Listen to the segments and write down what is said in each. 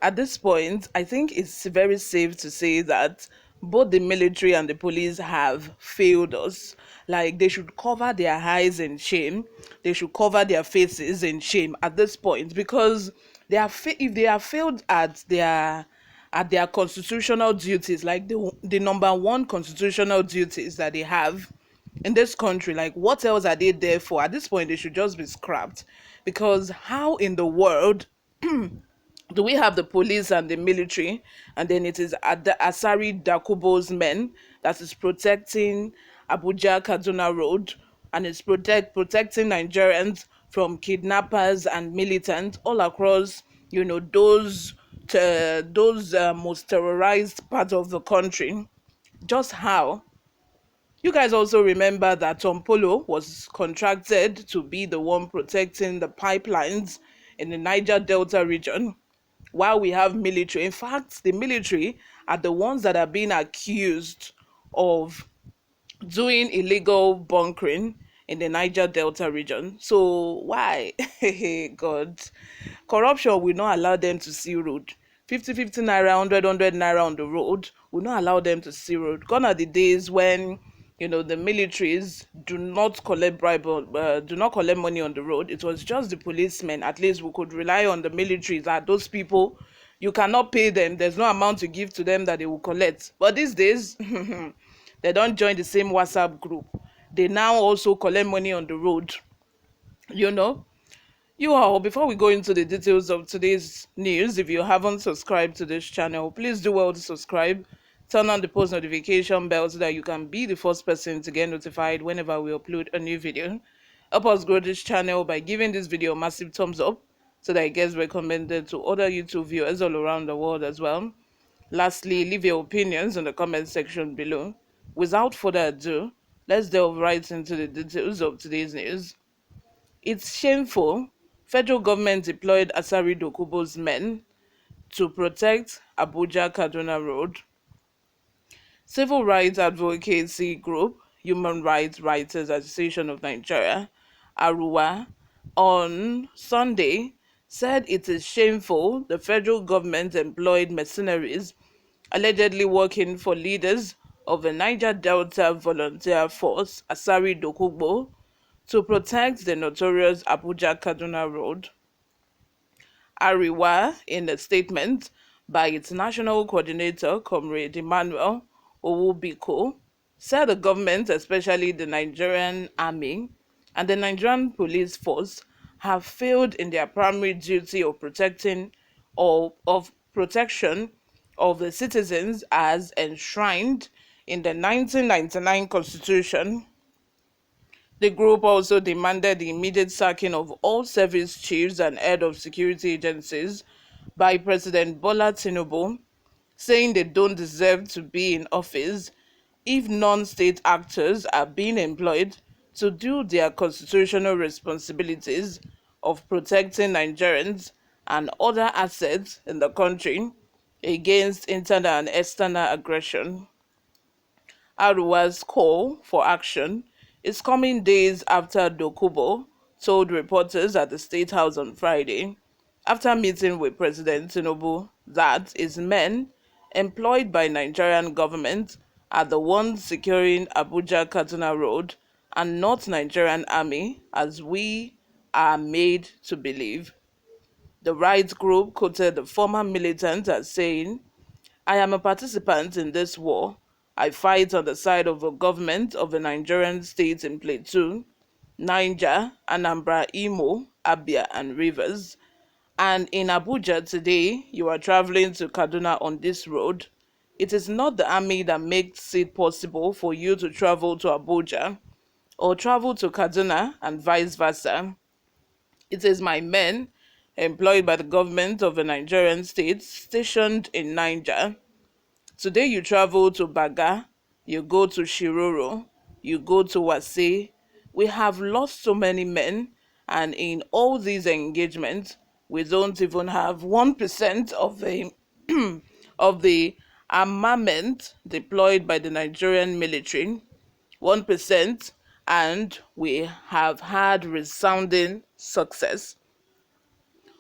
At this point, I think it's very safe to say that both the military and the police have failed us. Like they should cover their eyes in shame. They should cover their faces in shame at this point because if they have failed at their constitutional duties, like the number one constitutional duties that they have in this country, like what else are they there for? At this point, they should just be scrapped because how in the world do we have the police and the military, and then it is the Asari Dokubo'S men that is protecting Abuja-Kaduna Road, and it's protecting Nigerians from kidnappers and militants all across, those most terrorized parts of the country. Just how? You guys also remember that Tom Polo was contracted to be the one protecting the pipelines in the Niger Delta region while we have military. In fact, the military are the ones that are being accused of doing illegal bunkering in the Niger Delta region. So why? God. Corruption will not allow them to see road. 50 naira, 100 naira on the road will not allow them to see road. Gone are the days when the militaries do not collect money on the road. It was just the policemen. At least we could rely on the militaries, that those people, you cannot pay them, there's no amount to give to them that they will collect. But these days they don't join the same WhatsApp group. They now also collect money on the road. you know you all, before we go into the details of today's news, if you haven't subscribed to this channel, please do well to subscribe. Turn on the post notification bell so that you can be the first person to get notified whenever we upload a new video. Help us grow this channel by giving this video a massive thumbs up so that it gets recommended to other YouTube viewers all around the world as well. Lastly, leave your opinions in the comment section below. Without further ado, let's delve right into the details of today's news. It's shameful. Federal government deployed Asari Dokubo'S men to protect Abuja-Kaduna Road. Civil rights advocacy group, Human Rights Writers Association of Nigeria, Aruwa, on Sunday said it is shameful the federal government employed mercenaries allegedly working for leaders of the Niger Delta Volunteer Force, Asari Dokubo, to protect the notorious Abuja-Kaduna Road. Ariwa, in a statement by its national coordinator, Comrade Emmanuel Owubiko, said the government, especially the Nigerian army and the Nigerian police force, have failed in their primary duty of protection of the citizens as enshrined in the 1999 Constitution. The group also demanded the immediate sacking of all service chiefs and head of security agencies by President Bola Tinubu, saying they don't deserve to be in office if non-state actors are being employed to do their constitutional responsibilities of protecting Nigerians and other assets in the country against internal and external aggression. Aruwa's call for action is coming days after Dokubo told reporters at the State House on Friday, after meeting with President Tinubu, that his men employed by Nigerian government are the ones securing Abuja-Kaduna Road and not Nigerian army as we are made to believe. The rights group quoted the former militant as saying, "I am a participant in this war. I fight on the side of the government of the Nigerian states in Plateau, Niger, Anambra, Imo, Abia, and Rivers. And in Abuja today, you are traveling to Kaduna on this road. It is not the army that makes it possible for you to travel to Abuja or travel to Kaduna and vice versa. It is my men employed by the government of a Nigerian state stationed in Niger. Today you travel to Baga, you go to Shiroro, you go to Wase. We have lost so many men, and in all these engagements, we don't even have 1% of the of the armament deployed by the Nigerian military. 1%, and we have had resounding success.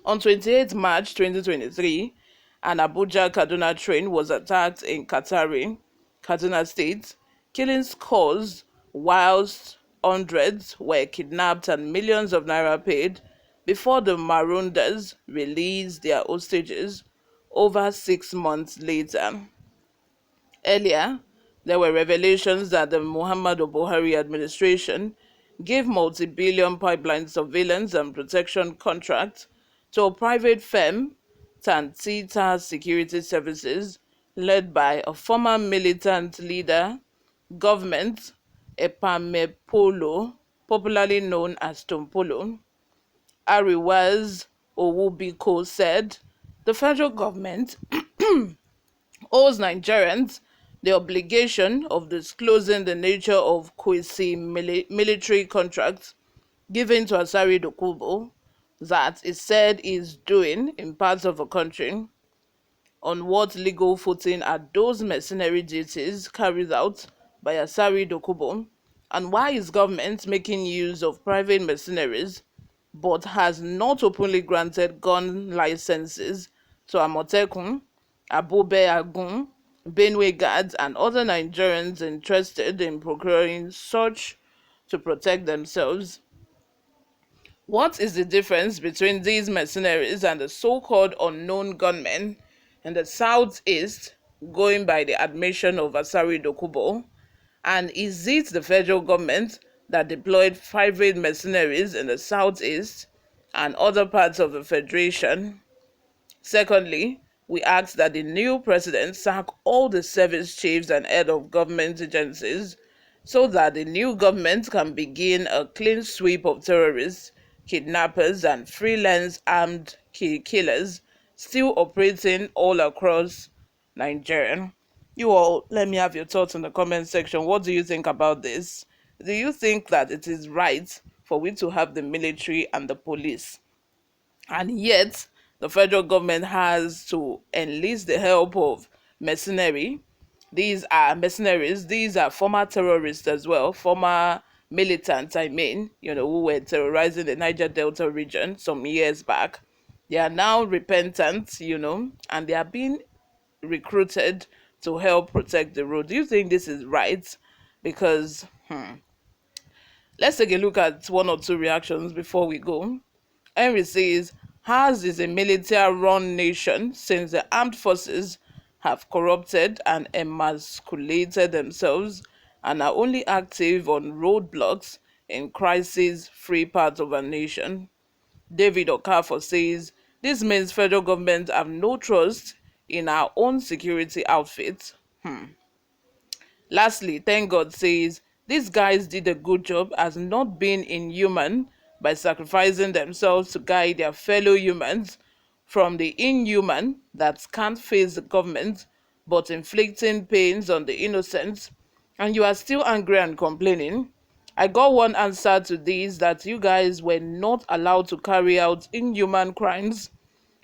On 28 March 2023, an Abuja-Kaduna train was attacked in Katari, Kaduna State, killing scores whilst hundreds were kidnapped and millions of naira paid before the marauders released their hostages over 6 months later. Earlier, there were revelations that the Muhammadu Buhari administration gave multi-billion pipeline surveillance and protection contracts to a private firm, Tantita Security Services, led by a former militant leader, government, Epamepolo, popularly known as Tompolo. Ariwaz Owubiko said the federal government owes Nigerians the obligation of disclosing the nature of quasi-military contracts given to Asari Dokubo that is said is doing in parts of the country. On what legal footing are those mercenary duties carried out by Asari Dokubo, and why is government making use of private mercenaries but has not openly granted gun licenses to Amotekun, Abobe Agun, Benue Guards, and other Nigerians interested in procuring such to protect themselves? What is the difference between these mercenaries and the so-called unknown gunmen in the southeast going by the admission of Asari Dokubo? And is it the federal government that deployed private mercenaries in the southeast and other parts of the federation? Secondly, we ask that the new president sack all the service chiefs and head of government agencies so that the new government can begin a clean sweep of terrorists, kidnappers, and freelance armed killers still operating all across Nigeria. You all, let me have your thoughts in the comment section. What do you think about this? Do you think that it is right for we to have the military and the police, and yet the federal government has to enlist the help of mercenary? These are mercenaries, these are former terrorists as well, former militants, I mean, who were terrorizing the Niger Delta region some years back. They are now repentant, and they are being recruited to help protect the road. Do you think this is right? Because let's take a look at one or two reactions before we go. Henry says, ours is a military-run nation since the armed forces have corrupted and emasculated themselves and are only active on roadblocks in crisis-free parts of our nation. David Okafor says, this means federal government have no trust in our own security outfits. Lastly, Thank God says, these guys did a good job as not being inhuman by sacrificing themselves to guide their fellow humans from the inhuman that can't face the government but inflicting pains on the innocent, and you are still angry and complaining. I got one answer to this, that you guys were not allowed to carry out inhuman crimes,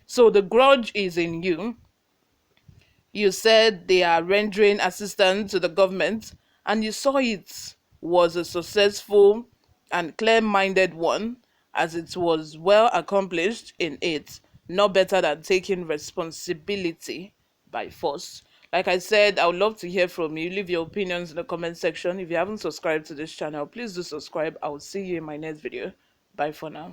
so the grudge is in you. You said they are rendering assistance to the government, and you saw it was a successful and clear-minded one, as it was well accomplished in it, no better than taking responsibility by force. Like I said, I would love to hear from you. Leave your opinions in the comment section. If you haven't subscribed to this channel, please do subscribe. I will see you in my next video. Bye for now.